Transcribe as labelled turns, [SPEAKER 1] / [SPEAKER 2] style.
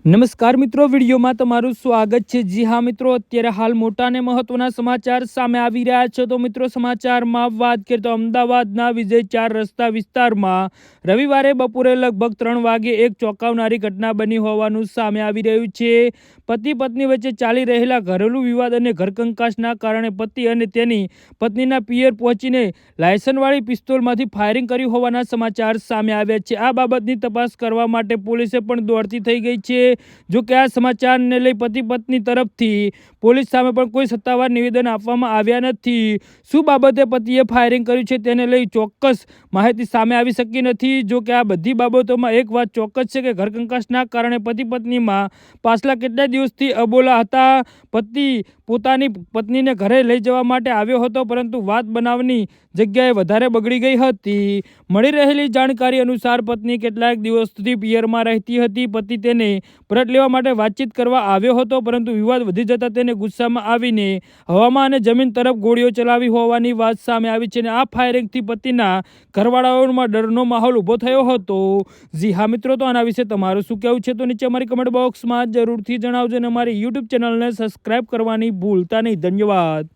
[SPEAKER 1] નમસ્કાર મિત્રો, વિડીયોમાં તમારું સ્વાગત છે। જી હા મિત્રો, અત્યારે હાલ મોટા અને મહત્વના સમાચાર સામે આવી રહ્યા છે। તો મિત્રો, સમાચારમાં વાત કરીએ તો અમદાવાદના વિજય 4 રસ્તા વિસ્તારમાં રવિવારે બપોરે લગભગ 3 વાગે એક ચોંકાવનારી ઘટના બની હોવાનું સામે આવી રહ્યું છે। પતિ પત્ની વચ્ચે ચાલી રહેલા ઘરેલું વિવાદ અને ઘરકંકાસના કારણે પતિ અને તેની પત્નીના પિયર પહોંચીને લાયસન્સવાળી પિસ્તોલમાંથી ફાયરિંગ કર્યું હોવાના સમાચાર સામે આવ્યા છે। આ બાબતની તપાસ કરવા માટે પોલીસે પણ દોડતી થઈ ગઈ છે। જો કે આ સમાચારને લઈ પતિ પત્ની તરફથી પોલીસ સામે પણ કોઈ સત્તાવાર નિવેદન આપવામાં આવ્યા નથી। શું બાબતે પતિએ ફાયરિંગ કર્યું છે તેને લઈ ચોક્કસ માહિતી સામે આવી શકી નથી। જો કે આ બધી બાબતોમાં એક વાત ચોક્કસ છે કે ઘરકંકાસના કારણે પતિ પત્નીમાં પાછલા કેટલાય દિવસથી અબોલા હતા। પતિ પોતાની પત્નીને ઘરે લઈ જવા માટે આવ્યો હતો, પરંતુ વાત બનાવની જગ્યાએ વધારે બગડી ગઈ હતી। મળી રહેલી જાણકારી અનુસાર પત્ની કેટલાક દિવસ સુધી પિયરમાં રહેતી હતી। પતિ તેને પરત લેવા માટે વાતચીત કરવા આવ્યો હતો, પરંતુ વિવાદ વધી જતા તેને ગુસ્સામાં આવીને હવામાં અને જમીન તરફ ગોળીઓ ચલાવી હોવાની વાત સામે આવી છે। અને આ ફાયરિંગથી પતિના ઘરવાળાઓમાં ડરનો માહોલ ઊભો થયો હતો। જી હા મિત્રો, તો આના વિશે તમારું શું કહેવું છે તો નીચે અમારી કમેન્ટ બોક્સમાં જરૂરથી જણાવજો અને અમારી યુટ્યુબ ચેનલને સબસ્ક્રાઇબ કરવાની ભૂલતા નહીં। ધન્યવાદ।